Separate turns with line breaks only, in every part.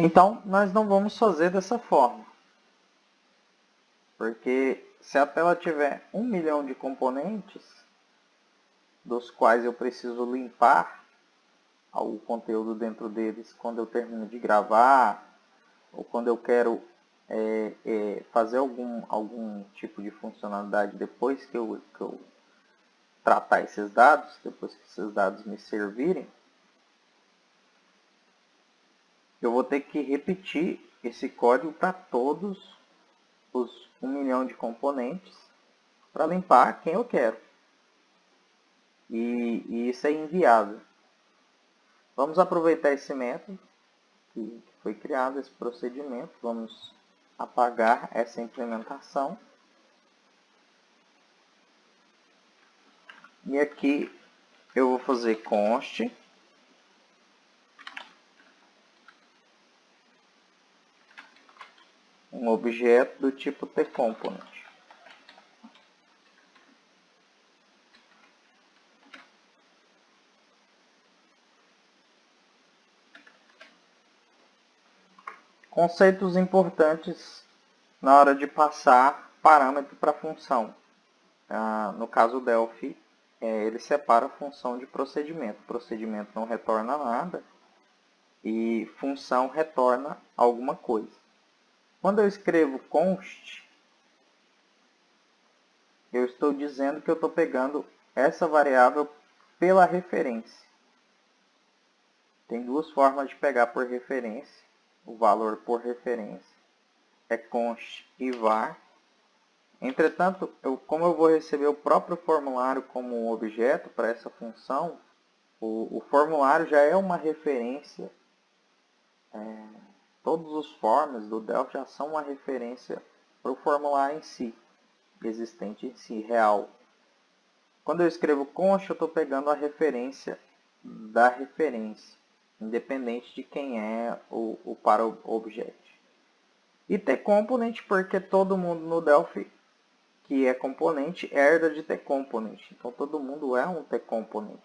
Então, nós não vamos fazer dessa forma. Porque se a tela tiver 1 milhão de componentes, dos quais eu preciso limpar o conteúdo dentro deles quando eu termino de gravar, ou quando eu quero fazer algum tipo de funcionalidade depois que eu tratar esses dados, depois que esses dados me servirem, eu vou ter que repetir esse código para todos os 1 milhão de componentes para limpar quem eu quero. E isso é inviável. Vamos aproveitar esse método que foi criado, esse procedimento. Vamos apagar essa implementação. E aqui eu vou fazer const um objeto do tipo tComponent. Conceitos importantes na hora de passar parâmetro para função. No caso Delphi, ele separa a função de procedimento. Procedimento não retorna nada e função retorna alguma coisa. Quando eu escrevo const, eu estou dizendo que eu estou pegando essa variável pela referência. Tem duas formas de pegar por referência, o valor por referência. É const e var. Entretanto, como eu vou receber o próprio formulário como um objeto para essa função, o formulário já é uma referência. Todos os forms do Delphi já são uma referência para o formulário em si, existente em si, real. Quando eu escrevo const, eu estou pegando a referência da referência, independente de quem é o para o objeto. E tComponent, porque todo mundo no Delphi que é componente herda de tComponent. Então todo mundo é um tComponent.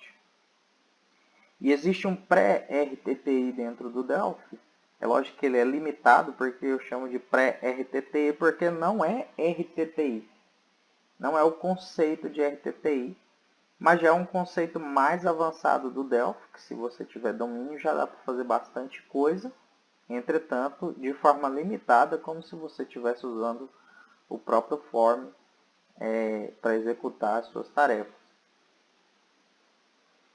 E existe um pré-RTTI dentro do Delphi. É lógico que ele é limitado, porque eu chamo de pré-RTTI, porque não é RTTI. Não é o conceito de RTTI, mas já é um conceito mais avançado do Delphi, que se você tiver domínio já dá para fazer bastante coisa. Entretanto, de forma limitada, como se você estivesse usando o próprio form para executar as suas tarefas.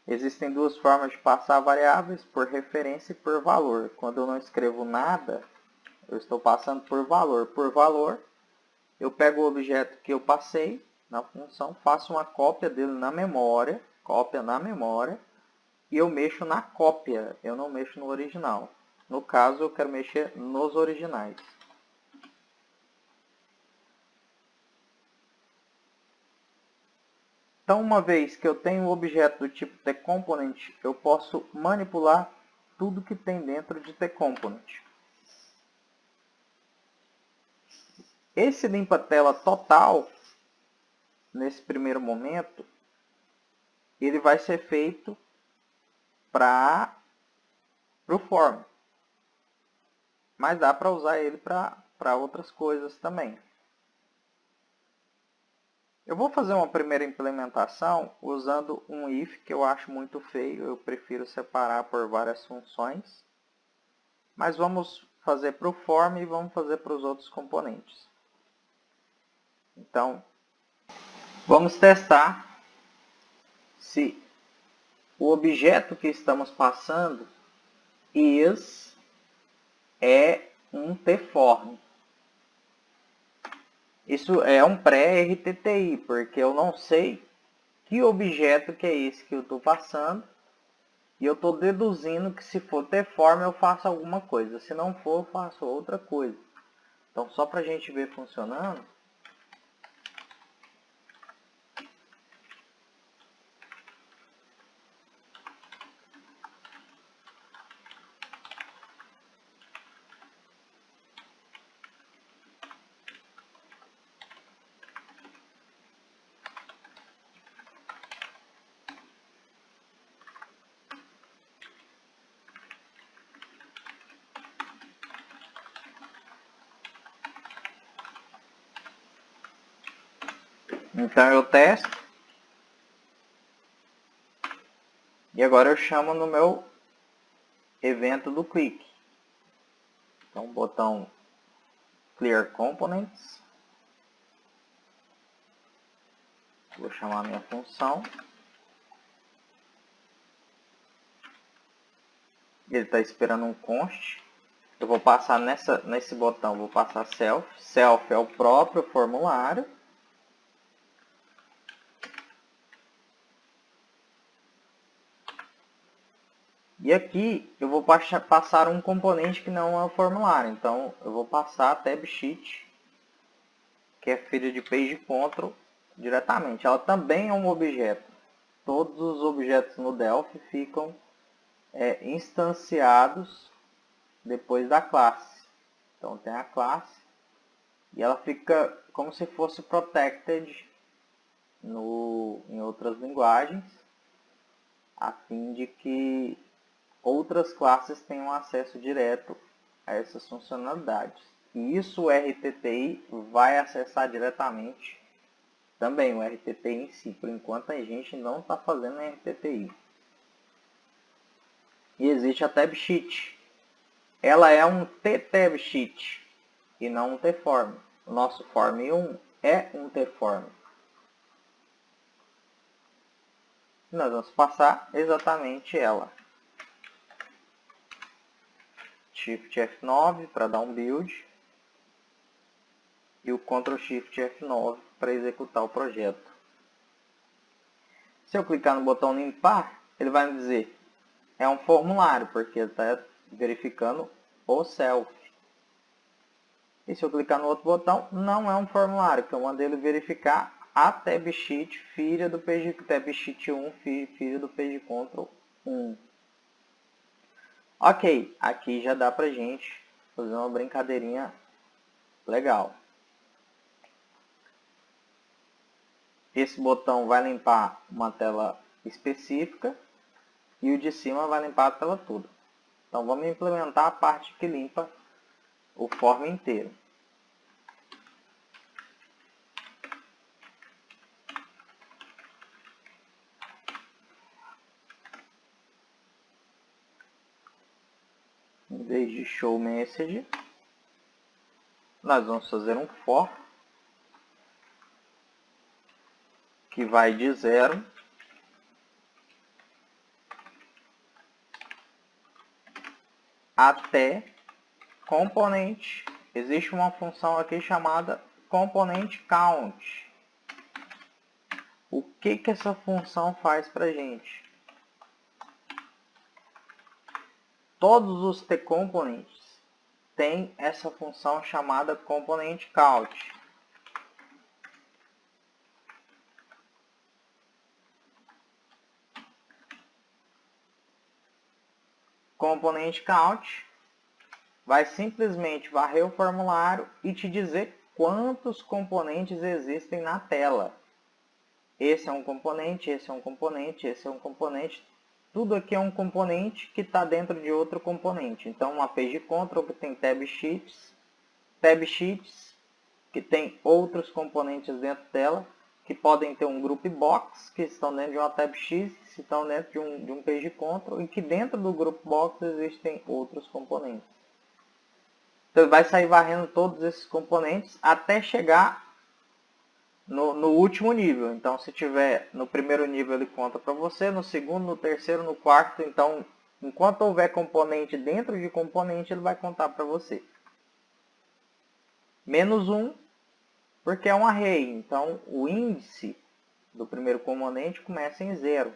Existem duas formas de passar variáveis, por referência e por valor. Quando eu não escrevo nada, eu estou passando por valor. Por valor, eu pego o objeto que eu passei na função, faço uma cópia dele na memória, e eu mexo na cópia, eu não mexo no original. No caso, eu quero mexer nos originais. Então, uma vez que eu tenho um objeto do tipo tComponent, eu posso manipular tudo que tem dentro de tComponent. Esse limpa-tela total, nesse primeiro momento, ele vai ser feito para o form. Mas dá para usar ele para outras coisas também. Eu vou fazer uma primeira implementação usando um if que eu acho muito feio. Eu prefiro separar por várias funções. Mas vamos fazer para o form e vamos fazer para os outros componentes. Então, vamos testar se o objeto que estamos passando is é um tform. Isso é um pré-RTTI, porque eu não sei que objeto que é esse que eu estou passando. E eu estou deduzindo que se for tform eu faço alguma coisa. Se não for, eu faço outra coisa. Então, só para a gente ver funcionando. Então eu testo. E agora eu chamo no meu evento do click. Então botão Clear Components. Vou chamar minha função. Ele está esperando um const. Eu vou passar nesse botão, vou passar self. Self é o próprio formulário. E aqui eu vou passar um componente que não é o formulário. Então eu vou passar a tab sheet, que é filha de page control, diretamente. Ela também é um objeto. Todos os objetos no Delphi ficam instanciados depois da classe. Então tem a classe e ela fica como se fosse protected em outras linguagens, a fim de que outras classes tenham acesso direto a essas funcionalidades. E isso o RTTI vai acessar diretamente também, o RTTI em si. Por enquanto a gente não está fazendo RTTI. E existe a tab sheet. Ela é um ttab sheet e não um tform. O nosso form 1 é um tform. Nós vamos passar exatamente ela. Shift F9 para dar um build. E o Ctrl Shift F9 para executar o projeto. Se eu clicar no botão limpar, ele vai me dizer é um formulário, porque ele está verificando o self. E se eu clicar no outro botão, não é um formulário, porque eu mandei ele verificar a tab sheet, filha do page, tab sheet 1, filha do page control 1. Ok, aqui já dá pra gente fazer uma brincadeirinha legal. Esse botão vai limpar uma tela específica e o de cima vai limpar a tela toda. Então vamos implementar a parte que limpa o form inteiro. Em vez de show message, nós vamos fazer um for que vai de 0 até componente. Existe uma função aqui chamada componente count. O que essa função faz para a gente? Todos os t-components têm essa função chamada componente count. Componente count vai simplesmente varrer o formulário e te dizer quantos componentes existem na tela. Esse é um componente, esse é um componente, esse é um componente. Tudo aqui é um componente que está dentro de outro componente. Então, uma page control que tem tab sheets que tem outros componentes dentro dela, que podem ter um group box, que estão dentro de uma tab sheet, que estão dentro de um page control, e que dentro do group box existem outros componentes. Então, ele vai sair varrendo todos esses componentes até chegar no último nível. Então, se tiver no primeiro nível, ele conta para você, no segundo, no terceiro, no quarto. Então, enquanto houver componente dentro de componente, ele vai contar para você. Menos 1, porque é um array. Então, o índice do primeiro componente começa em 0.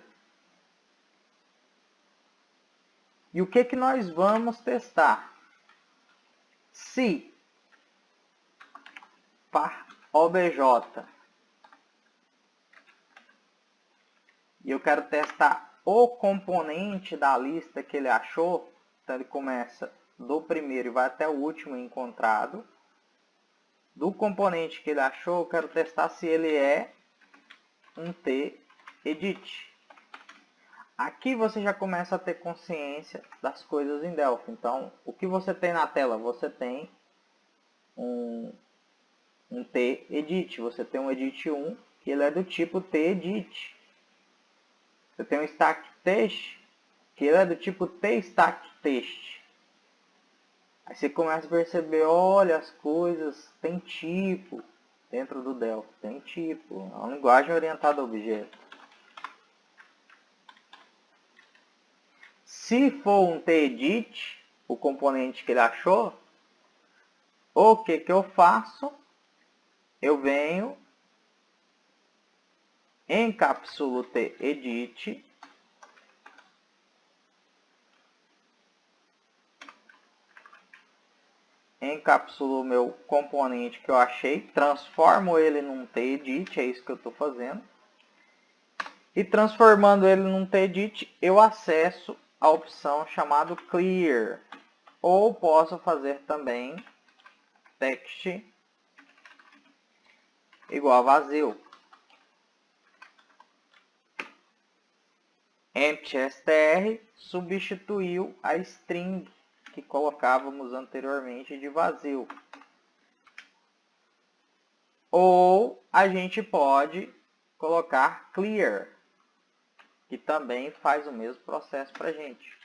E o que nós vamos testar? Se par obj e eu quero testar o componente da lista que ele achou, então ele começa do primeiro e vai até o último encontrado. Do componente que ele achou, eu quero testar se ele é um t-edit. Aqui você já começa a ter consciência das coisas em Delphi. Então, o que você tem na tela? Você tem um t-edit, você tem um edit 1 que ele é do tipo tEdit. Você tem um stack text, que ele é do tipo tStack text. Aí você começa a perceber, olha, as coisas têm tipo dentro do Delphi, tem tipo, é uma linguagem orientada a objeto. Se for um tEdit, o componente que ele achou, o que eu faço? Eu venho, encapsulo tEdit, encapsulo o meu componente que eu achei, transformo ele num tEdit, é isso que eu estou fazendo. E transformando ele num tEdit, eu acesso a opção chamada Clear. Ou posso fazer também text igual a vazio. Empty_str substituiu a string que colocávamos anteriormente de vazio. Ou a gente pode colocar clear, que também faz o mesmo processo para a gente.